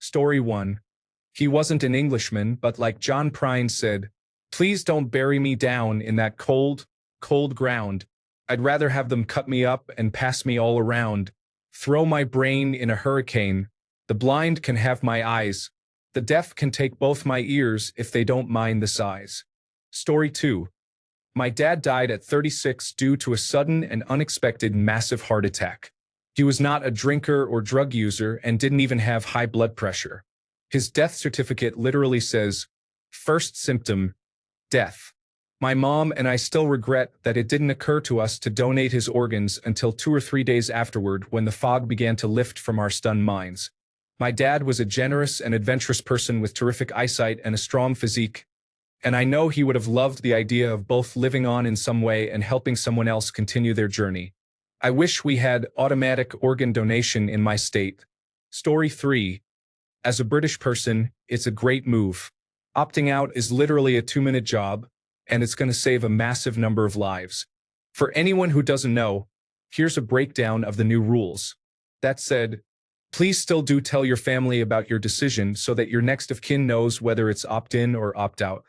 Story 1. He wasn't an Englishman, but like John Prine said, "Please don't bury me down in that cold, cold ground. I'd rather have them cut me up and pass me all around. Throw my brain in a hurricane. The blind can have my eyes. The deaf can take both my ears if they don't mind the size." Story 2. My dad died at 36 due to a sudden and unexpected massive heart attack. He was not a drinker or drug user and didn't even have high blood pressure. His death certificate literally says, "First symptom, death." My mom and I still regret that it didn't occur to us to donate his organs until 2 or 3 days afterward when the fog began to lift from our stunned minds. My dad was a generous and adventurous person with terrific eyesight and a strong physique, and I know he would have loved the idea of both living on in some way and helping someone else continue their journey. I wish we had automatic organ donation in my state. Story 3. As a British person, it's a great move. Opting out is literally a 2-minute job, and it's going to save a massive number of lives. For anyone who doesn't know, here's a breakdown of the new rules. That said, please still do tell your family about your decision so that your next of kin knows whether it's opt-in or opt-out.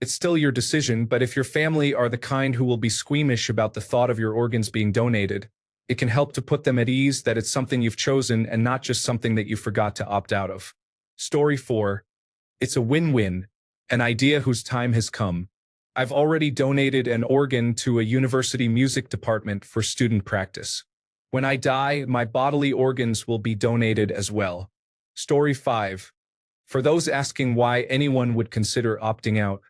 It's still your decision, but if your family are the kind who will be squeamish about the thought of your organs being donated, it can help to put them at ease that it's something you've chosen and not just something that you forgot to opt out of. Story 4. It's a win-win, an idea whose time has come. I've already donated an organ to a university music department for student practice. When I die, my bodily organs will be donated as well. Story 5. For those asking why anyone would consider opting out,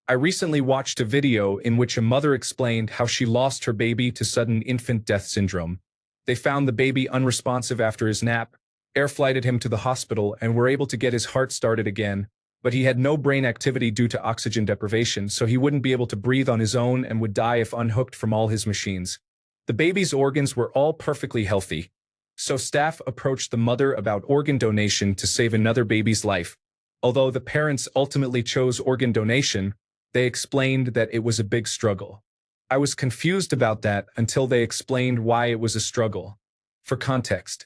I recently watched a video in which a mother explained how she lost her baby to sudden infant death syndrome. They found the baby unresponsive after his nap, air-flighted him to the hospital, and were able to get his heart started again, but he had no brain activity due to oxygen deprivation, so he wouldn't be able to breathe on his own and would die if unhooked from all his machines. The baby's organs were all perfectly healthy, so staff approached the mother about organ donation to save another baby's life. Although the parents ultimately chose organ donation, they explained that it was a big struggle. I was confused about that until they explained why it was a struggle. For context,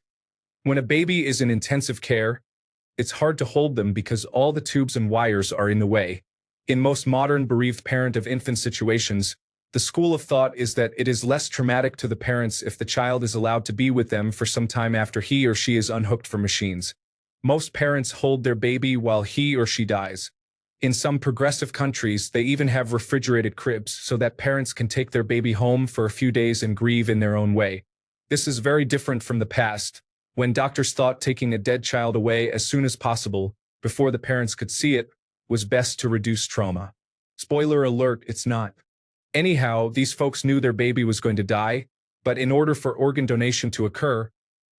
when a baby is in intensive care, it's hard to hold them because all the tubes and wires are in the way. In most modern bereaved parent of infant situations, the school of thought is that it is less traumatic to the parents if the child is allowed to be with them for some time after he or she is unhooked from machines. Most parents hold their baby while he or she dies. In some progressive countries, they even have refrigerated cribs so that parents can take their baby home for a few days and grieve in their own way. This is very different from the past, when doctors thought taking a dead child away as soon as possible, before the parents could see it, was best to reduce trauma. Spoiler alert, it's not. Anyhow, these folks knew their baby was going to die, but in order for organ donation to occur,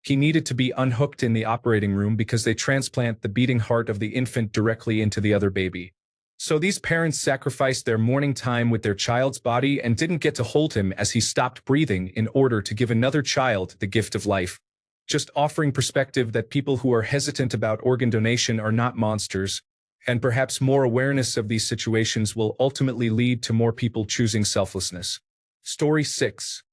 he needed to be unhooked in the operating room because they transplant the beating heart of the infant directly into the other baby. So these parents sacrificed their morning time with their child's body and didn't get to hold him as he stopped breathing in order to give another child the gift of life. Just offering perspective that people who are hesitant about organ donation are not monsters, and perhaps more awareness of these situations will ultimately lead to more people choosing selflessness. Story 6.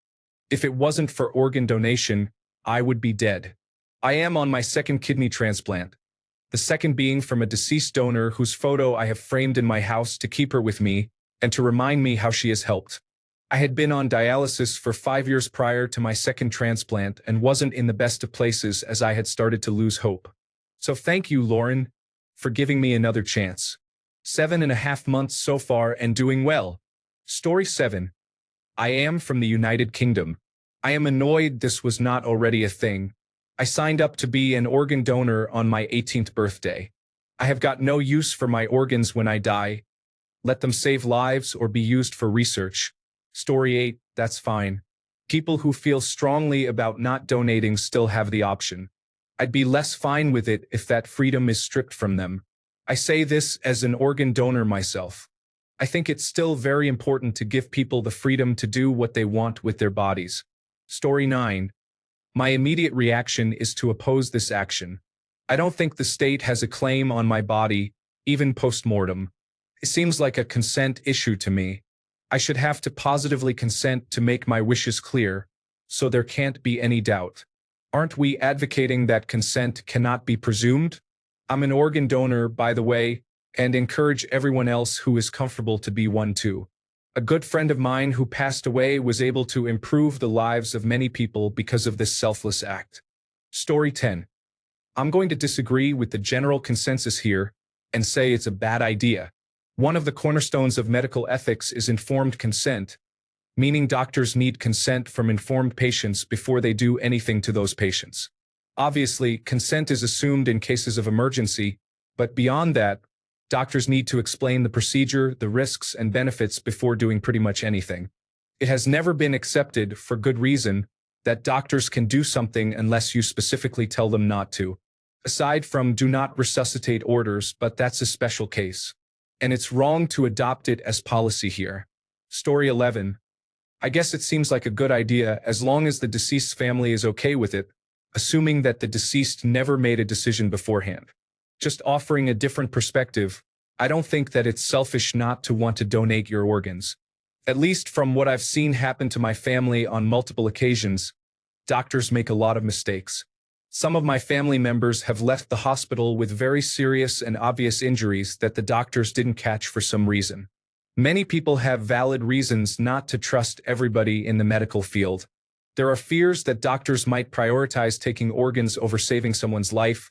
If it wasn't for organ donation, I would be dead. I am on my second kidney transplant, the second being from a deceased donor whose photo I have framed in my house to keep her with me and to remind me how she has helped. I had been on dialysis for 5 years prior to my second transplant and wasn't in the best of places as I had started to lose hope. So thank you, Lauren, for giving me another chance. 7.5 months so far and doing well. Story 7. I am from the United Kingdom. I am annoyed this was not already a thing. I signed up to be an organ donor on my 18th birthday. I have got no use for my organs when I die. Let them save lives or be used for research. Story 8, that's fine. People who feel strongly about not donating still have the option. I'd be less fine with it if that freedom is stripped from them. I say this as an organ donor myself. I think it's still very important to give people the freedom to do what they want with their bodies. Story 9. My immediate reaction is to oppose this action. I don't think the state has a claim on my body, even post-mortem. It seems like a consent issue to me. I should have to positively consent to make my wishes clear, so there can't be any doubt. Aren't we advocating that consent cannot be presumed? I'm an organ donor, by the way, and encourage everyone else who is comfortable to be one too. A good friend of mine who passed away was able to improve the lives of many people because of this selfless act. Story 10. I'm going to disagree with the general consensus here and say it's a bad idea. One of the cornerstones of medical ethics is informed consent, meaning doctors need consent from informed patients before they do anything to those patients. Obviously, consent is assumed in cases of emergency, but beyond that, doctors need to explain the procedure, the risks, and benefits before doing pretty much anything. It has never been accepted, for good reason, that doctors can do something unless you specifically tell them not to. Aside from do not resuscitate orders, but that's a special case. And it's wrong to adopt it as policy here. Story 11. I guess it seems like a good idea as long as the deceased's family is okay with it, assuming that the deceased never made a decision beforehand. Just offering a different perspective, I don't think that it's selfish not to want to donate your organs. At least from what I've seen happen to my family on multiple occasions, doctors make a lot of mistakes. Some of my family members have left the hospital with very serious and obvious injuries that the doctors didn't catch for some reason. Many people have valid reasons not to trust everybody in the medical field. There are fears that doctors might prioritize taking organs over saving someone's life,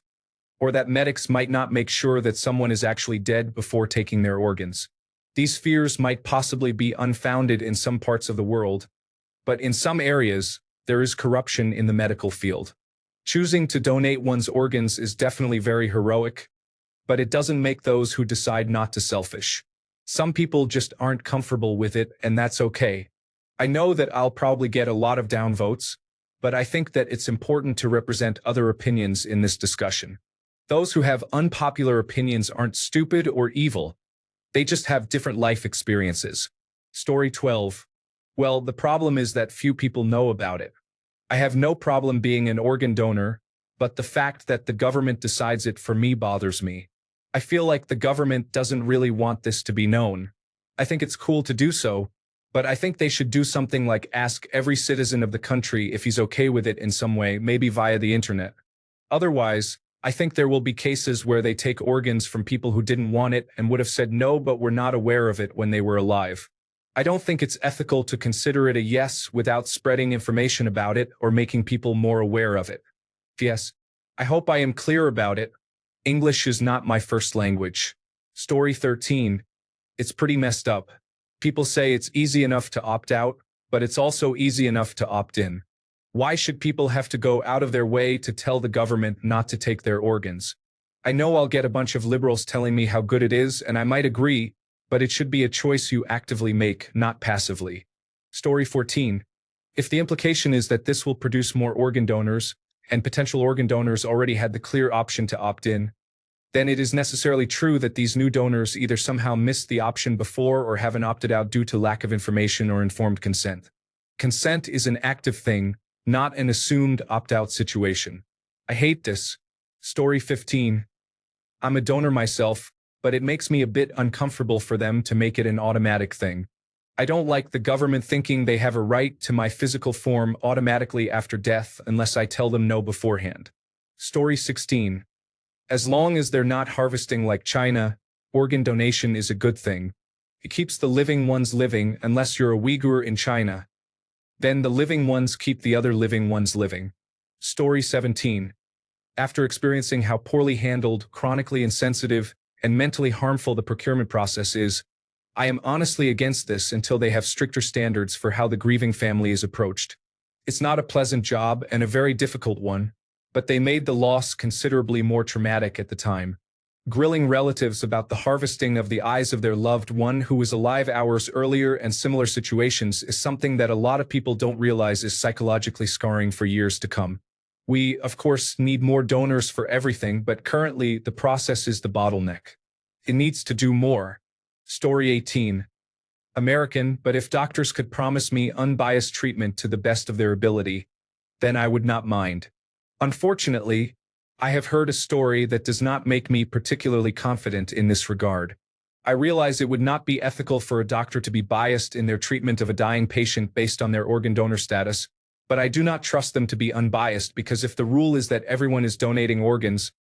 or that medics might not make sure that someone is actually dead before taking their organs. These fears might possibly be unfounded in some parts of the world, but in some areas, there is corruption in the medical field. Choosing to donate one's organs is definitely very heroic, but it doesn't make those who decide not to selfish. Some people just aren't comfortable with it, and that's okay. I know that I'll probably get a lot of downvotes, but I think that it's important to represent other opinions in this discussion. Those who have unpopular opinions aren't stupid or evil. They just have different life experiences. Story 12. Well, the problem is that few people know about it. I have no problem being an organ donor, but the fact that the government decides it for me bothers me. I feel like the government doesn't really want this to be known. I think it's cool to do so, but I think they should do something like ask every citizen of the country if he's okay with it in some way, maybe via the internet. Otherwise, I think there will be cases where they take organs from people who didn't want it and would have said no but were not aware of it when they were alive. I don't think it's ethical to consider it a yes without spreading information about it or making people more aware of it. Yes, I hope I am clear about it. English is not my first language. Story 13. It's pretty messed up. People say it's easy enough to opt out, but it's also easy enough to opt in. Why should people have to go out of their way to tell the government not to take their organs? I know I'll get a bunch of liberals telling me how good it is, and I might agree, but it should be a choice you actively make, not passively. Story 14. If the implication is that this will produce more organ donors, and potential organ donors already had the clear option to opt in, then it is necessarily true that these new donors either somehow missed the option before or haven't opted out due to lack of information or informed consent. Consent is an active thing, not an assumed opt-out situation. I hate this. Story 15. I'm a donor myself, but it makes me a bit uncomfortable for them to make it an automatic thing. I don't like the government thinking they have a right to my physical form automatically after death unless I tell them no beforehand. Story 16. As long as they're not harvesting like China, organ donation is a good thing. It keeps the living ones living unless you're a Uyghur in China. Then the living ones keep the other living ones living. Story 17. After experiencing how poorly handled, chronically insensitive, and mentally harmful the procurement process is, I am honestly against this until they have stricter standards for how the grieving family is approached. It's not a pleasant job and a very difficult one, but they made the loss considerably more traumatic at the time. Grilling relatives about the harvesting of the eyes of their loved one who was alive hours earlier and similar situations is something that a lot of people don't realize is psychologically scarring for years to come. We, of course, need more donors for everything, but currently the process is the bottleneck. It needs to do more. Story 18. American, but if doctors could promise me unbiased treatment to the best of their ability, then I would not mind. Unfortunately, I have heard a story that does not make me particularly confident in this regard. I realize it would not be ethical for a doctor to be biased in their treatment of a dying patient based on their organ donor status, but I do not trust them to be unbiased because if the rule is that everyone is donating organs,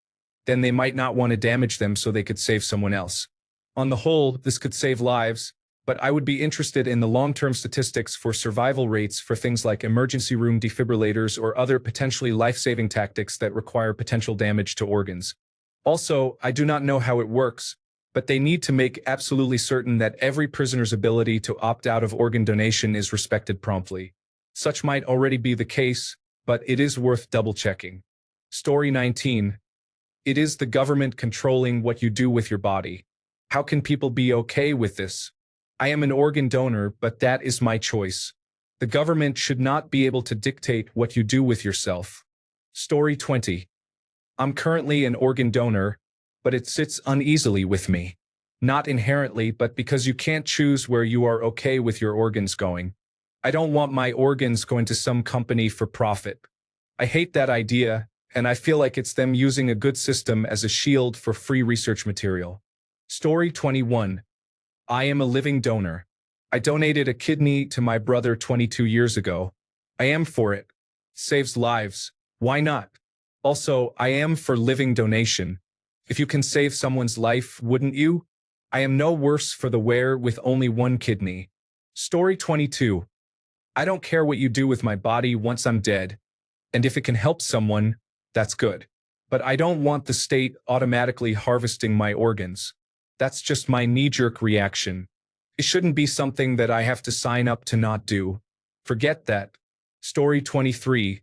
then they might not want to damage them so they could save someone else. On the whole, this could save lives, but I would be interested in the long-term statistics for survival rates for things like emergency room defibrillators or other potentially life-saving tactics that require potential damage to organs. Also, I do not know how it works, but they need to make absolutely certain that every prisoner's ability to opt out of organ donation is respected promptly. Such might already be the case, but it is worth double-checking. Story 19. It is the government controlling what you do with your body. How can people be okay with this? I am an organ donor, but that is my choice. The government should not be able to dictate what you do with yourself. Story 20. I'm currently an organ donor, but it sits uneasily with me. Not inherently, but because you can't choose where you are okay with your organs going. I don't want my organs going to some company for profit. I hate that idea, and I feel like it's them using a good system as a shield for free research material. Story 21. I am a living donor. I donated a kidney to my brother 22 years ago. I am for it. Saves lives. Why not? Also, I am for living donation. If you can save someone's life, wouldn't you? I am no worse for the wear with only one kidney. Story 22. I don't care what you do with my body once I'm dead. And if it can help someone, that's good. But I don't want the state automatically harvesting my organs. That's just my knee-jerk reaction. It shouldn't be something that I have to sign up to not do. Forget that. Story 23.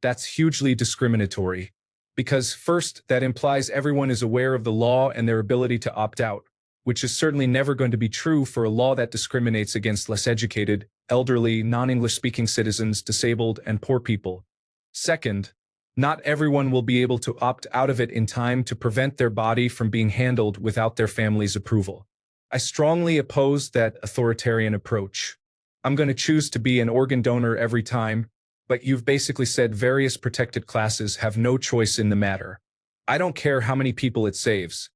That's hugely discriminatory. Because first, that implies everyone is aware of the law and their ability to opt out, which is certainly never going to be true for a law that discriminates against less educated, elderly, non-English-speaking citizens, disabled, and poor people. Second, not everyone will be able to opt out of it in time to prevent their body from being handled without their family's approval. I strongly oppose that authoritarian approach. I'm going to choose to be an organ donor every time, but you've basically said various protected classes have no choice in the matter. I don't care how many people it saves.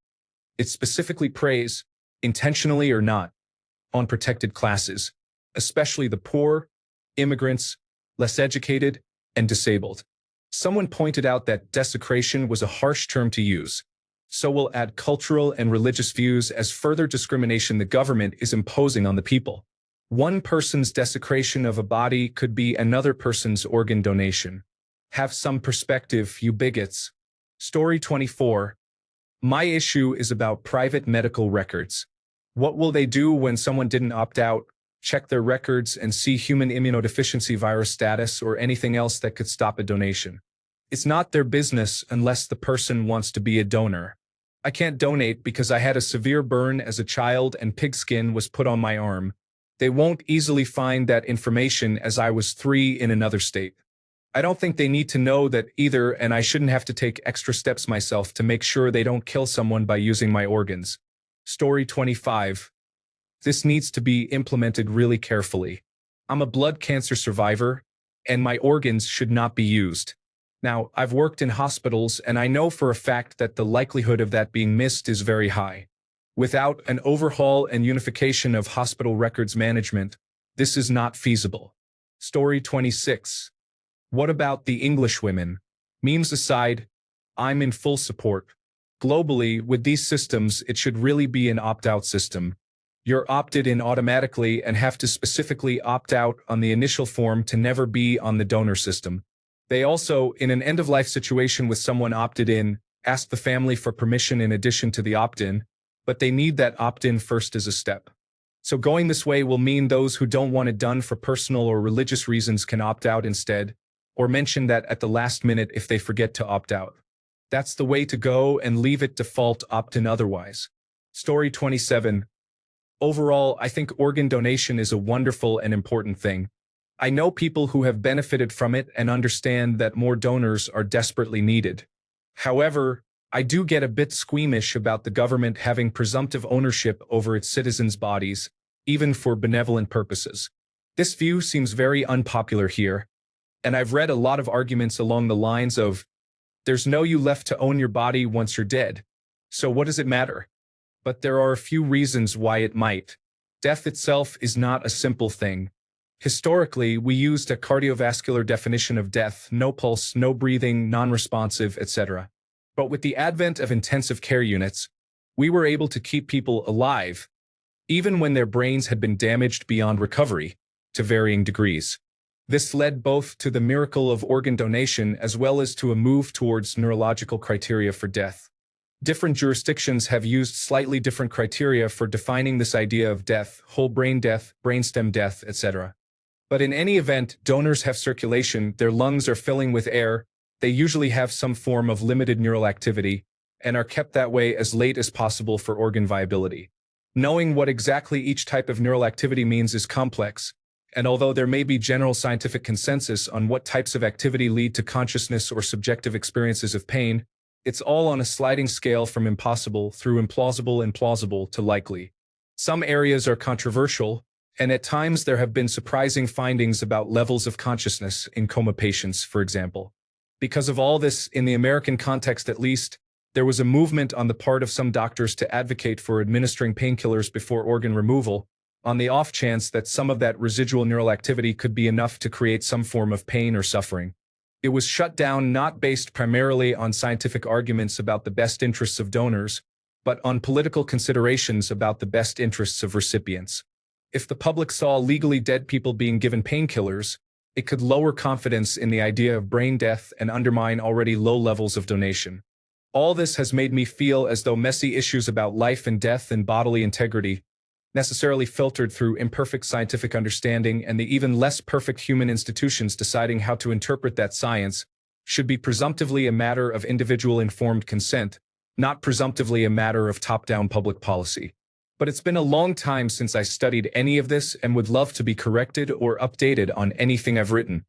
It specifically preys, intentionally or not, on protected classes, especially the poor, immigrants, less educated, and disabled. Someone pointed out that desecration was a harsh term to use, so we'll add cultural and religious views as further discrimination the government is imposing on the people. One person's desecration of a body could be another person's organ donation. Have some perspective, you bigots. Story 24. My issue is about private medical records. What will they do when someone didn't opt out, check their records, and see human immunodeficiency virus status or anything else that could stop a donation? It's not their business unless the person wants to be a donor. I can't donate because I had a severe burn as a child and pigskin was put on my arm. They won't easily find that information as I was 3 in another state. I don't think they need to know that either, and I shouldn't have to take extra steps myself to make sure they don't kill someone by using my organs. Story 25. This needs to be implemented really carefully. I'm a blood cancer survivor, and my organs should not be used. Now, I've worked in hospitals, and I know for a fact that the likelihood of that being missed is very high. Without an overhaul and unification of hospital records management, this is not feasible. Story 26. What about the English women? Memes aside, I'm in full support. Globally, with these systems, it should really be an opt-out system. You're opted in automatically and have to specifically opt out on the initial form to never be on the donor system. They also, in an end-of-life situation with someone opted in, ask the family for permission in addition to the opt-in, but they need that opt-in first as a step. So going this way will mean those who don't want it done for personal or religious reasons can opt out instead, or mention that at the last minute if they forget to opt out. That's the way to go and leave it default opt-in otherwise. Story 27. Overall, I think organ donation is a wonderful and important thing. I know people who have benefited from it and understand that more donors are desperately needed. However, I do get a bit squeamish about the government having presumptive ownership over its citizens' bodies, even for benevolent purposes. This view seems very unpopular here, and I've read a lot of arguments along the lines of, there's no you left to own your body once you're dead, so what does it matter? But there are a few reasons why it might. Death itself is not a simple thing. Historically, we used a cardiovascular definition of death: no pulse, no breathing, non-responsive, etc. But with the advent of intensive care units, we were able to keep people alive, even when their brains had been damaged beyond recovery, to varying degrees. This led both to the miracle of organ donation as well as to a move towards neurological criteria for death. Different jurisdictions have used slightly different criteria for defining this idea of death, whole brain death, brainstem death, etc. But in any event, donors have circulation, their lungs are filling with air, they usually have some form of limited neural activity, and are kept that way as late as possible for organ viability. Knowing what exactly each type of neural activity means is complex, and although there may be general scientific consensus on what types of activity lead to consciousness or subjective experiences of pain, it's all on a sliding scale from impossible through implausible and plausible to likely. Some areas are controversial, and at times there have been surprising findings about levels of consciousness in coma patients, for example. Because of all this, in the American context at least, there was a movement on the part of some doctors to advocate for administering painkillers before organ removal, on the off chance that some of that residual neural activity could be enough to create some form of pain or suffering. It was shut down not based primarily on scientific arguments about the best interests of donors, but on political considerations about the best interests of recipients. If the public saw legally dead people being given painkillers, it could lower confidence in the idea of brain death and undermine already low levels of donation. All this has made me feel as though messy issues about life and death and bodily integrity, necessarily filtered through imperfect scientific understanding and the even less perfect human institutions deciding how to interpret that science, should be presumptively a matter of individual informed consent, not presumptively a matter of top-down public policy. But it's been a long time since I studied any of this and would love to be corrected or updated on anything I've written.